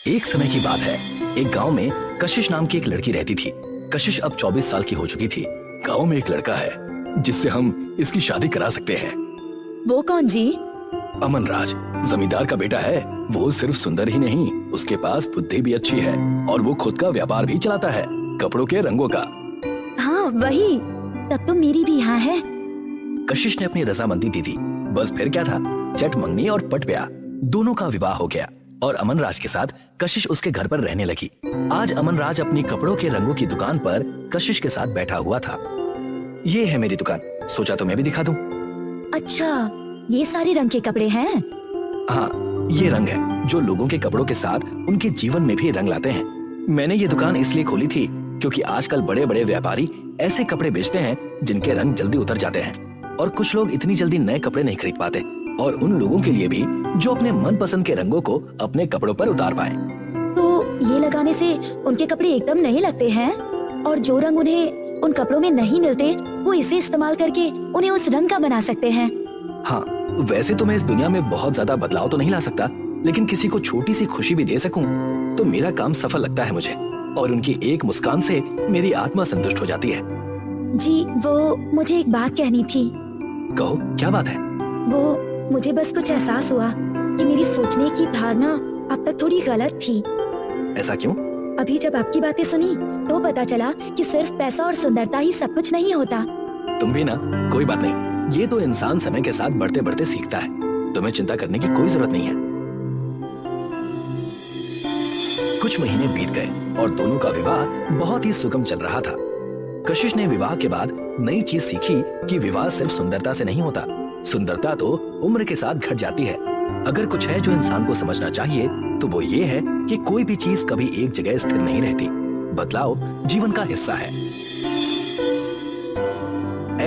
एक समय की बात है, एक गांव में कशिश नाम की एक लड़की रहती थी। कशिश अब 24 साल की हो चुकी थी। गांव में एक लड़का है जिससे हम इसकी शादी करा सकते हैं। वो कौन जी? अमन राज, जमींदार का बेटा है। वो सिर्फ सुंदर ही नहीं, उसके पास बुद्धि भी अच्छी है और वो खुद का व्यापार भी चलाता है, कपड़ों के रंगों का। हाँ वही, तब तो मेरी भी यहाँ है। कशिश ने अपनी रजामंदी दी थी। बस फिर क्या था, चट मंगनी और पट ब्याह, दोनों का विवाह हो गया और अमन राज के साथ कशिश उसके घर पर रहने लगी। आज अमन राज अपनी कपड़ों के रंगों की दुकान पर कशिश के साथ बैठा हुआ था। ये है मेरी दुकान, सोचा तो मैं भी दिखा दूं। अच्छा, ये सारे रंग के कपड़े हैं? हाँ, ये रंग है जो लोगों के कपड़ों के साथ उनके जीवन में भी रंग लाते हैं। मैंने ये दुकान इसलिए खोली थी क्योंकि आजकल बड़े बड़े व्यापारी ऐसे कपड़े बेचते हैं जिनके रंग जल्दी उतर जाते हैं और कुछ लोग इतनी जल्दी नए कपड़े नहीं खरीद पाते, और उन लोगों के लिए भी जो अपने मनपसंद के रंगों को अपने कपड़ों पर उतार पाए। तो ये लगाने से उनके कपड़े एकदम नए लगते हैं, और जो रंग उन्हें उन कपड़ों में नहीं मिलते वो इसे इस्तेमाल करके उन्हें उस रंग का बना सकते हैं। हाँ, वैसे तो मैं इस दुनिया में बहुत ज्यादा बदलाव तो नहीं ला सकता, लेकिन किसी को छोटी सी खुशी भी दे सकूं तो मेरा काम सफल लगता है मुझे, और उनकी एक मुस्कान से मेरी आत्मा संतुष्ट हो जाती है। जी, वो मुझे एक बात कहनी थी। कहो, क्या बात है? वो मुझे बस कुछ एहसास हुआ कि मेरी सोचने की धारणा अब तक थोड़ी गलत थी। ऐसा क्यों? अभी जब आपकी बातें सुनी तो पता चला कि सिर्फ पैसा और सुंदरता ही सब कुछ नहीं होता। तुम भी ना, कोई बात नहीं, ये तो इंसान समय के साथ बढ़ते बढ़ते सीखता है। तुम्हें चिंता करने की कोई जरूरत नहीं है। कुछ महीने बीत गए और दोनों का विवाह बहुत ही सुगम चल रहा था। कशिश ने विवाह के बाद नई चीज सीखी कि विवाह सिर्फ सुंदरता से नहीं होता। सुंदरता तो उम्र के साथ घट जाती है। अगर कुछ है जो इंसान को समझना चाहिए तो वो ये है कि कोई भी चीज कभी एक जगह स्थिर नहीं रहती। बदलाव जीवन का हिस्सा है।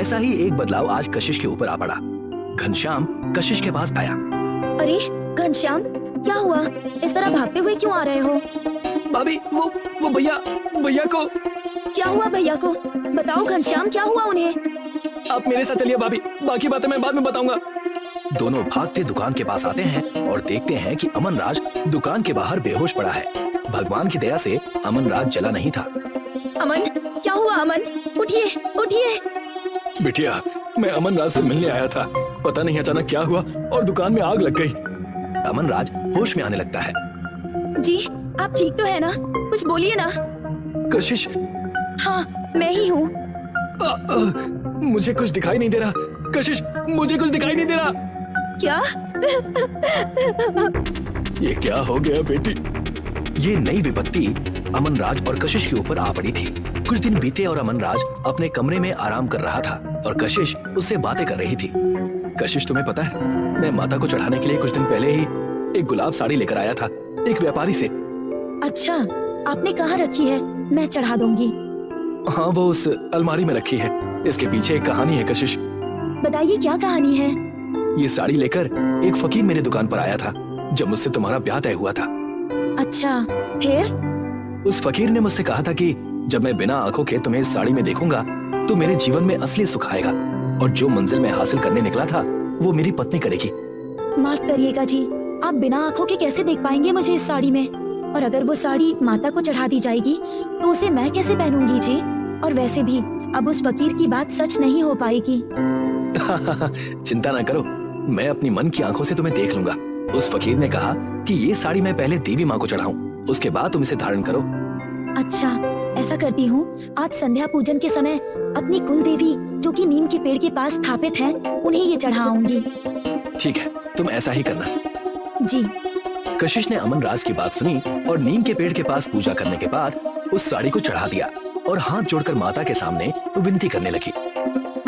ऐसा ही एक बदलाव आज कशिश के ऊपर आ पड़ा। घनश्याम कशिश के पास आया। अरे घनश्याम, क्या हुआ? इस तरह भागते हुए क्यों आ रहे हो? भाभी, वो भैया को। क्या हुआ भैया को? बताओ घनश्याम, क्या हुआ उन्हें? आप मेरे साथ चलिए भाभी, बाकी बातें मैं बाद में बताऊंगा। दोनों भागते दुकान के पास आते हैं और देखते हैं कि अमन राज दुकान के बाहर बेहोश पड़ा है। भगवान की दया से अमन राज जला नहीं था। अमन, क्या हुआ अमन? उठिए उठिए। बिटिया, मैं अमन राज से मिलने आया था, पता नहीं अचानक क्या हुआ और दुकान में आग लग गई। अमन राज होश में आने लगता है। जी, आप ठीक तो है ना? कुछ बोलिए ना। कशिश। हाँ, मैं ही हूँ। मुझे कुछ दिखाई नहीं दे रहा। कशिश, मुझे कुछ दिखाई नहीं दे रहा। क्या? ये क्या हो गया बेटी? ये नई विपत्ति अमन राज और कशिश के ऊपर आ पड़ी थी। कुछ दिन बीते और अमन राज अपने कमरे में आराम कर रहा था और कशिश उससे बातें कर रही थी। कशिश, तुम्हें पता है, मैं माता को चढ़ाने के लिए कुछ दिन पहले ही एक गुलाब साड़ी लेकर आया था, एक व्यापारी से। अच्छा, आपने कहाँ रखी है? मैं चढ़ा दूंगी। हाँ, वो उस अलमारी में रखी है। इसके पीछे एक कहानी है कशिश। बताइए, क्या कहानी है? ये साड़ी लेकर एक फकीर मेरी दुकान पर आया था जब मुझसे तुम्हारा ब्याह तय हुआ था। अच्छा, फिर? उस फकीर ने मुझसे कहा था कि जब मैं बिना आंखों के तुम्हें इस साड़ी में देखूंगा तो मेरे जीवन में असली सुख आएगा, और जो मंजिल में हासिल करने निकला था वो मेरी पत्नी करेगी। माफ करिएगा जी, आप बिना आंखों के कैसे देख पाएंगे मुझे इस साड़ी में? और अगर वो साड़ी माता को चढ़ा दी जाएगी तो उसे मैं कैसे पहनूंगी जी? और वैसे भी अब उस फकीर की बात सच नहीं हो पाएगी। चिंता ना करो, मैं अपनी मन की आंखों से तुम्हें देख लूंगा। उस फकीर ने कहा कि ये साड़ी मैं पहले देवी माँ को चढ़ाऊं, उसके बाद तुम इसे धारण करो। अच्छा, ऐसा करती हूँ, आज संध्या पूजन के समय अपनी कुल देवी जो कि नीम के पेड़ के पास स्थापित हैं, उन्हें ये चढ़ाऊंगी। ठीक है, तुम ऐसा ही करना। जी। कशिश ने अमन राज की बात सुनी और नीम के पेड़ के पास पूजा करने के बाद उस साड़ी को चढ़ा दिया और हाथ जोड़कर माता के सामने विनती करने लगी।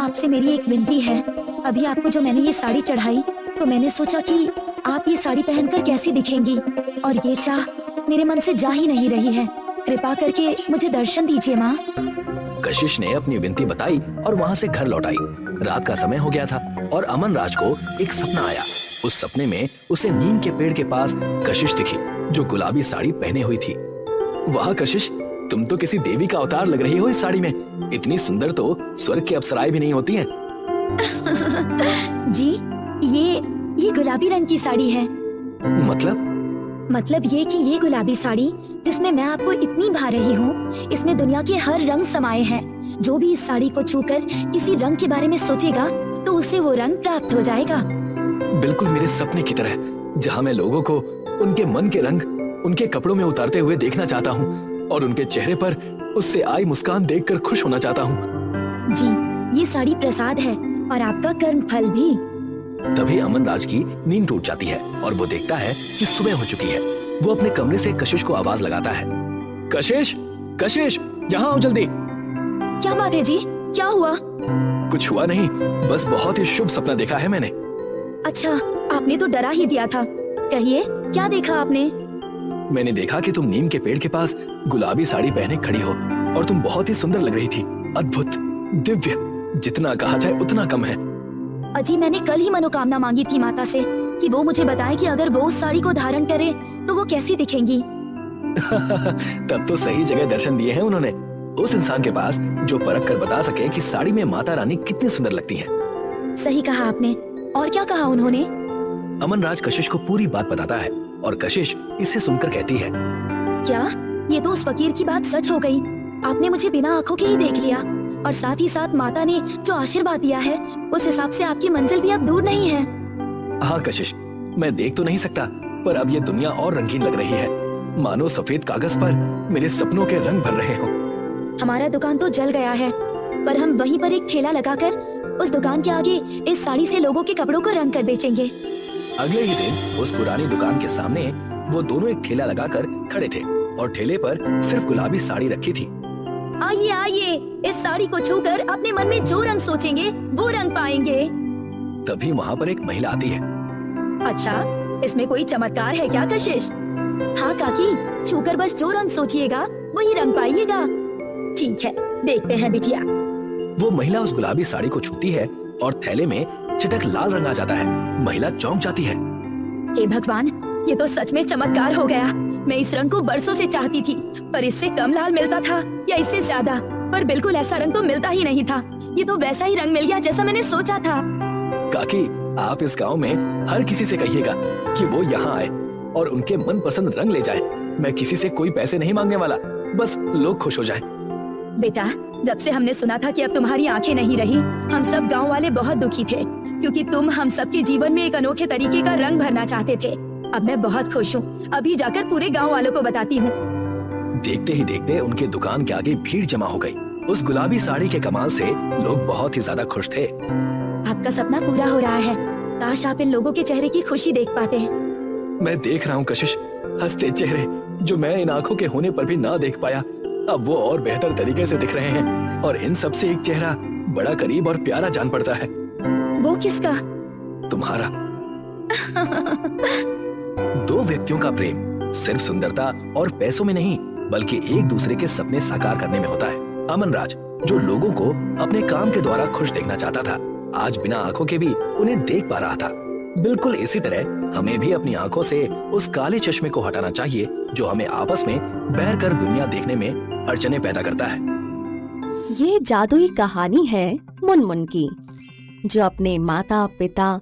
आपसे मेरी एक विनती है। अभी आपको जो मैंने ये साड़ी चढ़ाई तो मैंने सोचा कि आप ये साड़ी पहनकर कैसी दिखेंगी, और ये चाह मेरे मन से जा ही नहीं रही है। कृपा करके मुझे दर्शन दीजिए माँ। कशिश ने अपनी विनती बताई और वहाँ से घर लौट आई। रात का समय हो गया था और अमन राज को एक सपना आया। उस सपने में उसे नीम के पेड़ के पास कशिश दिखी जो गुलाबी साड़ी पहने हुई थी। वाह कशिश, तुम तो किसी देवी का अवतार लग रही हो इस साड़ी में। इतनी सुंदर तो स्वर्ग की अप्सराएं भी नहीं होती हैं। जी, ये गुलाबी रंग की साड़ी है। मतलब? मतलब ये कि ये गुलाबी साड़ी जिसमें मैं आपको इतनी भा रही हूँ, इसमें दुनिया के हर रंग समाये हैं। जो भी इस साड़ी को छूकर किसी रंग के बारे में सोचेगा तो उसे वो रंग प्राप्त हो जाएगा। बिल्कुल मेरे सपने की तरह, जहाँ मैं लोगों को उनके मन के रंग उनके कपड़ों में उतारते हुए देखना चाहता हूँ और उनके चेहरे पर उससे आई मुस्कान देखकर खुश होना चाहता हूँ। जी, ये साड़ी प्रसाद है और आपका कर्म फल भी। तभी अमन राज की नींद टूट जाती है और वो देखता है कि सुबह हो चुकी है। वो अपने कमरे से कशिश को आवाज लगाता है, कशिश, कशिश, यहाँ आओ जल्दी। क्या बात है जी, क्या हुआ? कुछ हुआ नहीं, बस बहुत ही शुभ सपना देखा है मैंने। अच्छा, आपने तो डरा ही दिया था। कहिए, क्या देखा आपने? मैंने देखा कि तुम नीम के पेड़ के पास गुलाबी साड़ी पहने खड़ी हो और तुम बहुत ही सुंदर लग रही थी। अद्भुत, दिव्य, जितना कहा जाए उतना कम है। अजी, मैंने कल ही मनोकामना मांगी थी माता से कि वो मुझे बताए कि अगर वो उस साड़ी को धारण करे तो वो कैसी दिखेंगी। तब तो सही जगह दर्शन दिए हैं उन्होंने, उस इंसान के पास जो परख कर बता सके कि साड़ी में माता रानी कितनी सुंदर लगती हैं। सही कहा आपने। और क्या कहा उन्होंने? अमन राज कशिश को पूरी बात बताता है और कशिश इसे सुनकर कहती है, क्या ये तो उस फकीर की बात सच हो गई। आपने मुझे बिना आंखों के ही देख लिया और साथ ही साथ माता ने जो आशीर्वाद दिया है उस हिसाब से आपकी मंजिल भी अब दूर नहीं है। हाँ कशिश, मैं देख तो नहीं सकता पर अब ये दुनिया और रंगीन लग रही है, मानो सफेद कागज पर मेरे सपनों के रंग भर रहे हो। हमारा दुकान तो जल गया है पर हम वहीं पर एक ठेला लगाकर उस दुकान के आगे इस साड़ी से लोगों के कपड़ों को रंग कर बेचेंगे। अगले ही दिन उस पुरानी दुकान के सामने वो दोनों एक ठेला लगाकर खड़े थे और ठेले पर सिर्फ गुलाबी साड़ी रखी थी। आइए आइए, इस साड़ी को छूकर अपने मन में जो रंग सोचेंगे वो रंग पाएंगे। तभी वहाँ पर एक महिला आती है। अच्छा, इसमें कोई चमत्कार है क्या कशिश? हाँ काकी, छूकर बस जो रंग सोचिएगा वही रंग पाइएगा। ठीक है, देखते हैं बिटिया। वो महिला उस गुलाबी साड़ी को छूती है और थैले में चटक लाल रंग आ जाता है। महिला चौंक जाती है। हे भगवान, ये तो सच में चमत्कार हो गया। मैं इस रंग को बरसों से चाहती थी पर इससे कम लाल मिलता था या इससे ज्यादा, पर बिल्कुल ऐसा रंग तो मिलता ही नहीं था। ये तो वैसा ही रंग मिल गया जैसा मैंने सोचा था। काकी, आप इस गांव में हर किसी से कहिएगा कि वो यहाँ आए और उनके मनपसंद रंग ले जाए। मैं किसी से कोई पैसे नहीं मांगने वाला, बस लोग खुश हो जाएं। बेटा, जब से हमने सुना था कि अब तुम्हारी आंखें नहीं रही, हम सब गांव वाले बहुत दुखी थे क्योंकि तुम हम सबके जीवन में एक अनोखे तरीके का रंग भरना चाहते थे। अब मैं बहुत खुश हूँ, अभी जाकर पूरे गांव वालों को बताती हूँ। देखते ही देखते उनके दुकान के आगे भीड़ जमा हो गई। उस गुलाबी साड़ी के कमाल से लोग बहुत ही ज्यादा खुश थे। आपका सपना पूरा हो रहा है। काश आप इन लोगों के चेहरे की खुशी देख पाते। मैं देख रहा हूँ कशिश, हंसते चेहरे जो मैं इन आंखों के होने पर भी ना देख पाया, अब वो और बेहतर तरीके से दिख रहे हैं और इन सब से एक चेहरा बड़ा करीब और प्यारा जान पड़ता है। वो किसका? तुम्हारा। दो व्यक्तियों का प्रेम सिर्फ सुंदरता और पैसों में नहीं बल्कि एक दूसरे के सपने साकार करने में होता है। अमन राज जो लोगों को अपने काम के द्वारा खुश देखना चाहता था, आज बिना आंखों के भी उन्हें देख पा रहा था। बिल्कुल इसी तरह हमें भी अपनी आंखों से उस काले चश्मे को हटाना चाहिए जो हमें आपस में बैर कर दुनिया देखने में अड़चने पैदा करता है। ये जादुई कहानी है मुनमुन की, जो अपने माता पिता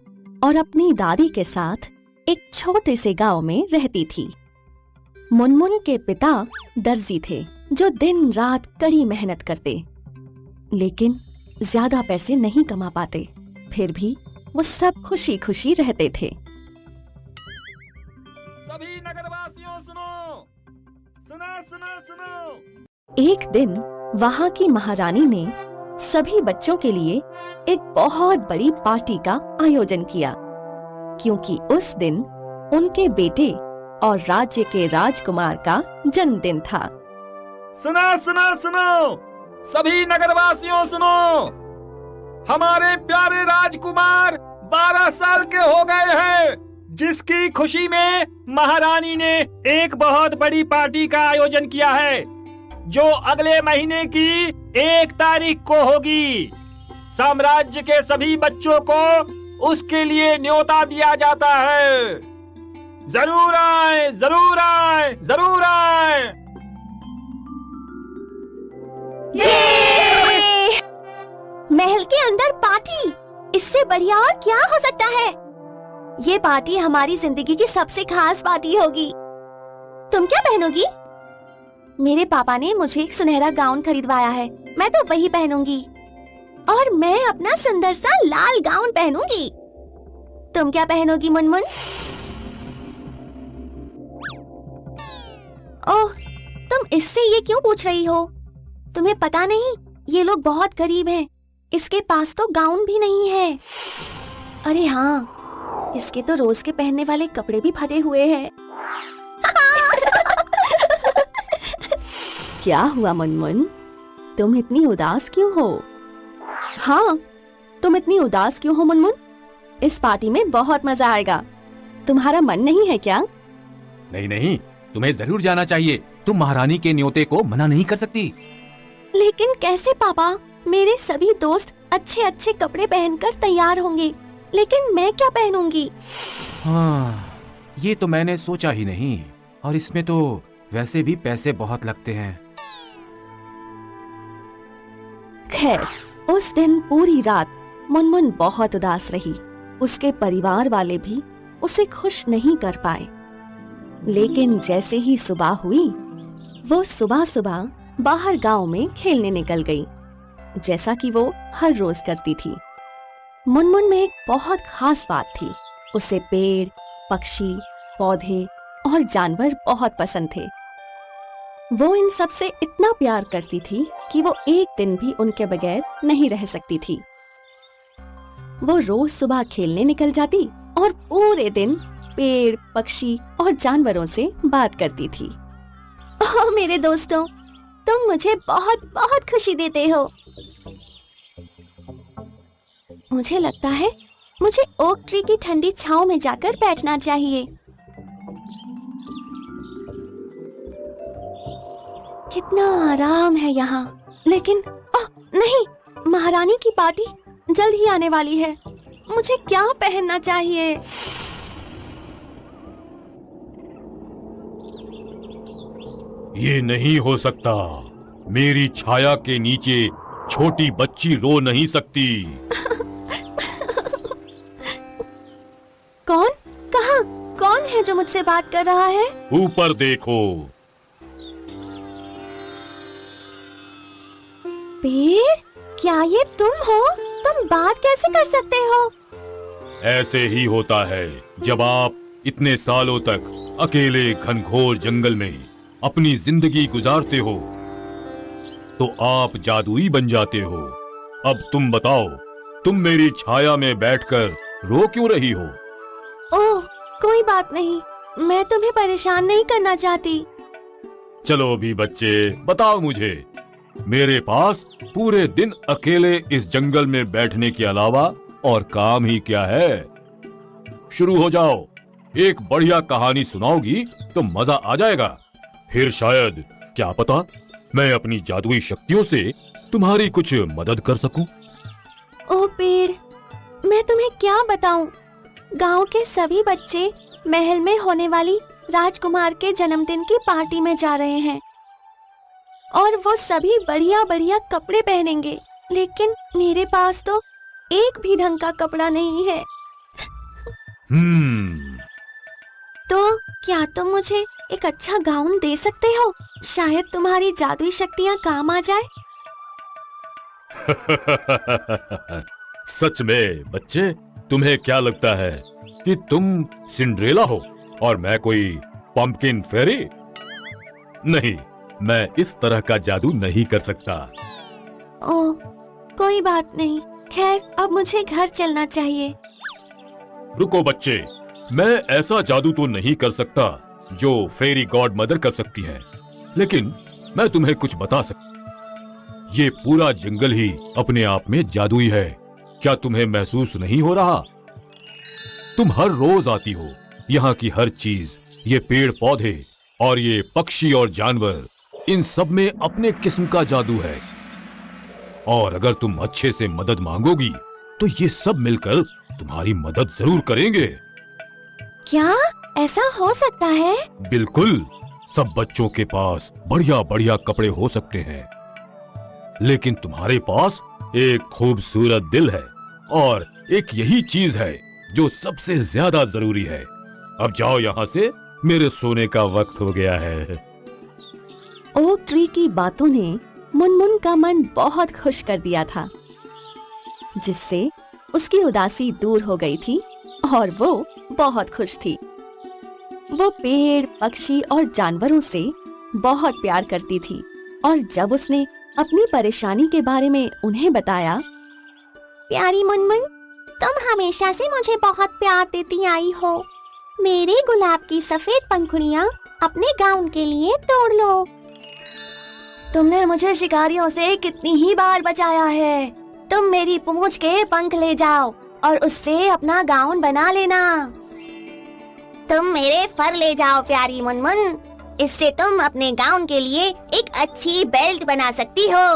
और अपनी दादी के साथ एक छोटे से गांव में रहती थी। मुनमुन के पिता दर्जी थे जो दिन रात कड़ी मेहनत करते, लेकिन ज्यादा पैसे नहीं कमा पाते। फिर भी वो सब खुशी खुशी रहते थे। सभी नगरवासियों सुनो, सुनो सुनो सुनो। एक दिन वहाँ की महारानी ने सभी बच्चों के लिए एक बहुत बड़ी पार्टी का आयोजन किया, क्योंकि उस दिन उनके बेटे और राज्य के राजकुमार का जन्मदिन था। सुनो सुनो सुनो, सभी नगरवासियों सुनो। हमारे प्यारे राजकुमार 12 साल के हो गए हैं, जिसकी खुशी में महारानी ने एक बहुत बड़ी पार्टी का आयोजन किया है, जो अगले महीने की 1 तारीख को होगी। साम्राज्य के सभी बच्चों को उसके लिए न्योता दिया जाता है। जरूर आए, जरूर आए, जरूर आए। महल के अंदर पार्टी, इससे बढ़िया और क्या हो सकता है। ये पार्टी हमारी जिंदगी की सबसे खास पार्टी होगी। तुम क्या पहनोगी? मेरे पापा ने मुझे एक सुनहरा गाउन खरीदवाया है, मैं तो वही पहनूंगी। और मैं अपना सुंदर सा लाल गाउन पहनूंगी। तुम क्या पहनोगी मुनमुन? ओह, तुम इससे ये क्यों पूछ रही हो? तुम्हें पता नहीं, ये लोग बहुत गरीब हैं। इसके पास तो गाउन भी नहीं है। अरे हाँ, इसके तो रोज के पहनने वाले कपड़े भी फटे हुए हैं। क्या हुआ मुनमुन, तुम इतनी उदास क्यों हो? हाँ, तुम इतनी उदास क्यों हो मुनमुन? इस पार्टी में बहुत मजा आएगा। तुम्हारा मन नहीं है क्या? नहीं नहीं, तुम्हें जरूर जाना चाहिए। तुम महारानी के न्योते को मना नहीं कर सकती। लेकिन कैसे पापा? मेरे सभी दोस्त अच्छे अच्छे कपड़े पहनकर तैयार होंगे, लेकिन मैं क्या पहनूंगी? हाँ, ये तो मैंने सोचा ही नहीं। और इसमें तो वैसे भी पैसे बहुत लगते हैं। खैर, उस दिन पूरी रात मुनमुन बहुत उदास रही। उसके परिवार वाले भी उसे खुश नहीं कर पाए। लेकिन जैसे ही सुबह हुई, वो सुबह सुबह बाहर गांव में खेलने निकल गई, जैसा कि वो हर रोज करती थी। मुनमुन में एक बहुत खास बात थी। उसे पेड़, पक्षी, पौधे और जानवर बहुत पसंद थे। वो इन सब से इतना प्यार करती थी कि वो एक दिन भी उनके बगैर नहीं रह सकती थी। वो रोज सुबह खेलने निकल जाती और पूरे दिन पेड़, पक्षी और जानवरों से बात करती थी। ओह मेरे दोस्तों, तुम मुझे बहुत बहुत खुशी देते हो। मुझे लगता है मुझे ओक ट्री की ठंडी छांव में जाकर बैठना चाहिए। कितना आराम है यहाँ। लेकिन नहीं, महारानी की पार्टी जल्द ही आने वाली है। मुझे क्या पहनना चाहिए? ये नहीं हो सकता। मेरी छाया के नीचे छोटी बच्ची रो नहीं सकती। कौन? कहाँ? कौन है जो मुझसे बात कर रहा है? ऊपर देखो। पेड़, क्या ये तुम हो? तुम बात कैसे कर सकते हो? ऐसे ही होता है जब आप इतने सालों तक अकेले घनघोर जंगल में अपनी जिंदगी गुजारते हो तो आप जादुई बन जाते हो। अब तुम बताओ, तुम मेरी छाया में बैठकर रो क्यों रही हो? ओह, कोई बात नहीं, मैं तुम्हें परेशान नहीं करना चाहती। चलो भी बच्चे, बताओ मुझे, मेरे पास पूरे दिन अकेले इस जंगल में बैठने के अलावा और काम ही क्या है? शुरू हो जाओ। एक बढ़िया कहानी सुनाओगी तो मजा आ जाएगा। फिर शायद, क्या पता, मैं अपनी जादुई शक्तियों से तुम्हारी कुछ मदद कर सकूं। ओह पेड़, मैं तुम्हें क्या बताऊं? गांव के सभी बच्चे महल में होने वाली राजकुमार के जन्मदिन की पार्टी में जा रहे हैं और वो सभी बढ़िया बढ़िया कपड़े पहनेंगे, लेकिन मेरे पास तो एक भी ढंग का कपड़ा नहीं है। तो क्या तुम मुझे एक अच्छा गाउन दे सकते हो? शायद तुम्हारी जादुई शक्तियाँ काम आ जाए। सच में बच्चे, तुम्हें क्या लगता है कि तुम सिंड्रेला हो और मैं कोई पंपकिन फेरी? नहीं, मैं इस तरह का जादू नहीं कर सकता। ओह, कोई बात नहीं। खैर, अब मुझे घर चलना चाहिए। रुको बच्चे, मैं ऐसा जादू तो नहीं कर सकता जो फेरी गॉड मदर कर सकती है, लेकिन मैं तुम्हें कुछ बता सकता। ये पूरा जंगल ही अपने आप में जादुई है। क्या तुम्हें महसूस नहीं हो रहा? तुम हर रोज आती हो। यहाँ की हर चीज, ये पेड़ पौधे और ये पक्षी और जानवर, इन सब में अपने किस्म का जादू है। और अगर तुम अच्छे से मदद मांगोगी तो ये सब मिलकर तुम्हारी मदद जरूर करेंगे। क्या ऐसा हो सकता है? बिल्कुल। सब बच्चों के पास बढ़िया बढ़िया कपड़े हो सकते हैं, लेकिन तुम्हारे पास एक खूबसूरत दिल है और एक यही चीज है जो सबसे ज्यादा जरूरी है। अब जाओ यहाँ से मेरे सोने का वक्त हो गया है। ओक ट्री की बातों ने मुनमुन का मन बहुत खुश कर दिया था, जिससे उसकी उदासी दूर हो गई थी और वो बहुत खुश थी। वो पेड़, पक्षी और जानवरों से बहुत प्यार करती थी और जब उसने अपनी परेशानी के बारे में उन्हें बताया, प्यारी मुनमुन, तुम हमेशा से मुझे बहुत प्यार देती आई हो। मेरे गुलाब की सफेद पंखुड़ियाँ अपने गाउन के लिए तोड़ लो। तुमने मुझे शिकारियों से कितनी ही बार बचाया है। तुम मेरी पूंछ के पंख ले जाओ और उससे अपना गाउन बना लेना। तुम मेरे फर ले जाओ प्यारी मुनमुन, इससे तुम अपने गाउन के लिए एक अच्छी बेल्ट बना सकती हो।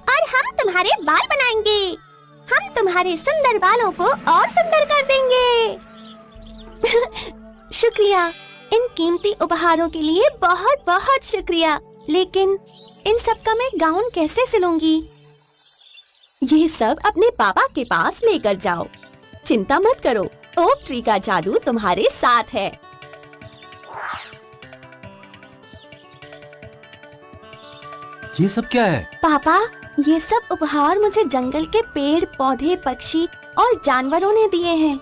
और हम तुम्हारे बाल बनाएंगे। हम तुम्हारे सुंदर बालों को और सुंदर कर देंगे। शुक्रिया, इन कीमती उपहारों के लिए बहुत बहुत शुक्रिया। लेकिन इन सब का मैं गाउन कैसे सिलूंगी? ये सब अपने पापा के पास लेकर जाओ। चिंता मत करो, ओक ट्री का जादू तुम्हारे साथ है। ये सब क्या है? पापा, ये सब उपहार मुझे जंगल के पेड़, पौधे, पक्षी और जानवरों ने दिए हैं।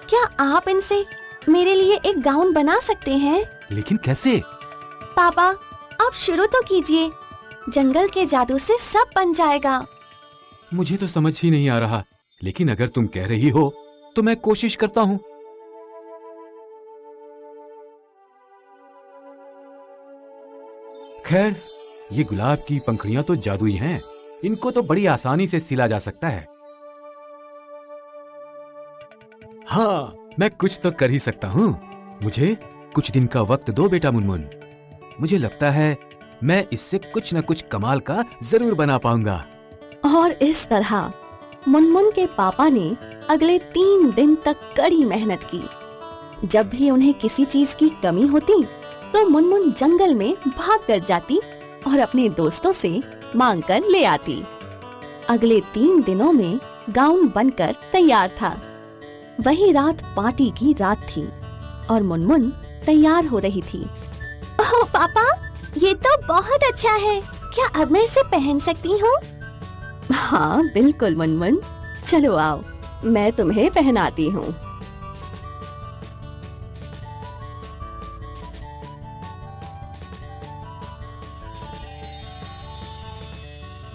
क्या आप इनसे मेरे लिए एक गाउन बना सकते हैं? लेकिन कैसे? पापा, आप शुरू तो कीजिए। जंगल के जादू से सब बन जाएगा। मुझे तो समझ ही नहीं आ रहा, लेकिन अगर तुम कह रही हो तो मैं कोशिश करता हूँ। खैर, ये गुलाब की पंखुड़ियां तो जादुई हैं। इनको तो बड़ी आसानी से सिला जा सकता है। हाँ, मैं कुछ तो कर ही सकता हूँ। मुझे कुछ दिन का वक्त दो बेटा मुनमुन। मुझे लगता है मैं इससे कुछ न कुछ कमाल का जरूर बना पाऊंगा। और इस तरह मुनमुन के पापा ने अगले 3 दिन तक कड़ी मेहनत की। जब भी उन्हें किसी चीज की कमी होती तो मुनमुन जंगल में भाग कर जाती और अपने दोस्तों से मांग कर ले आती। अगले 3 दिनों में गाउन बनकर तैयार था। वही रात पार्टी की रात थी और मुनमुन तैयार हो रही थी। ओह पापा, ये तो बहुत अच्छा है। क्या अब मैं इसे पहन सकती हूँ? हाँ बिल्कुल मुनमुन, चलो आओ, मैं तुम्हें पहनाती हूँ।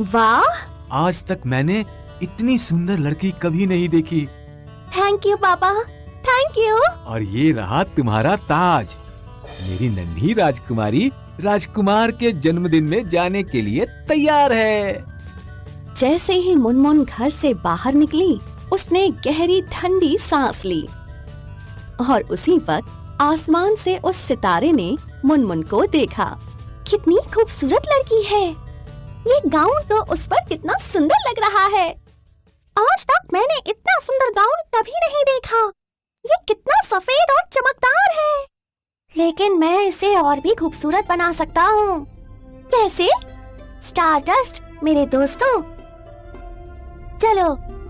वाह, आज तक मैंने इतनी सुंदर लड़की कभी नहीं देखी। थैंक यू पापा, थैंक यू। और ये रहा तुम्हारा ताज। मेरी नन्ही राजकुमारी राजकुमार के जन्मदिन में जाने के लिए तैयार है। जैसे ही मुनमुन घर से बाहर निकली, उसने गहरी ठंडी सांस ली और उसी वक्त आसमान से उस सितारे ने मुनमुन को देखा। कितनी खूबसूरत लड़की है। ये गाउन तो उस पर कितना सुंदर लग रहा है। आज तक मैंने इतना सुंदर गाउन कभी नहीं देखा। ये कितना सफेद और चमकदार है। लेकिन मैं इसे और भी खूबसूरत बना सकता हूँ। कैसे? स्टारडस्ट मेरे दोस्तों, चलो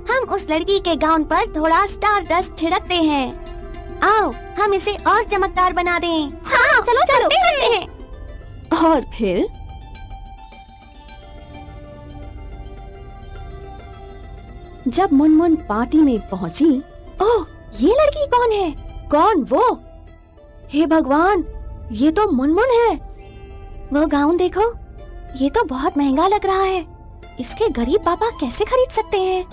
हम उस लड़की के गाउन पर थोड़ा स्टारडस्ट छिड़कते हैं। आओ हम इसे और चमकदार बना दें। हाँ, चलो चलते हैं। और फिर जब मुनमुन पार्टी में पहुंची, ओह, ये लड़की कौन है? कौन वो? हे भगवान, ये तो मुनमुन है। वो गाउन देखो, ये तो बहुत महंगा लग रहा है। इसके गरीब पापा कैसे खरीद सकते हैं?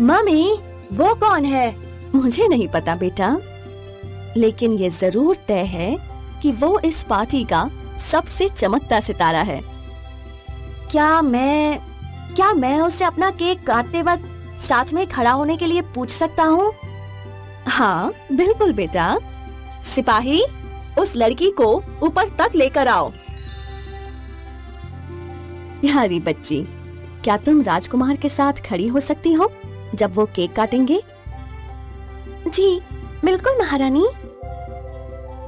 मम्मी, वो कौन है? मुझे नहीं पता बेटा, लेकिन ये जरूर तय है कि वो इस पार्टी का सबसे चमकता सितारा है। क्या मैं उससे अपना केक काटते वक्त साथ में खड़ा होने के लिए पूछ सकता हूँ? हाँ बिल्कुल बेटा। सिपाही, उस लड़की को ऊपर तक लेकर आओ। प्यारी बच्ची, क्या तुम राजकुमार के साथ खड़ी हो सकती हो जब वो केक काटेंगे? जी बिल्कुल महारानी।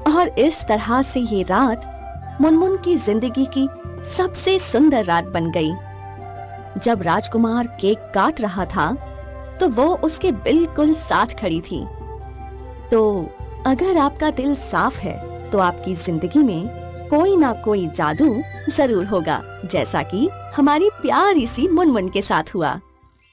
और इस तरह से ये रात मुनमुन की जिंदगी की सबसे सुंदर रात बन गई। जब राजकुमार केक काट रहा था तो वो उसके बिल्कुल साथ खड़ी थी। तो अगर आपका दिल साफ है तो आपकी जिंदगी में कोई ना कोई जादू जरूर होगा, जैसा कि हमारी प्यारी सी मुनमुन के साथ हुआ।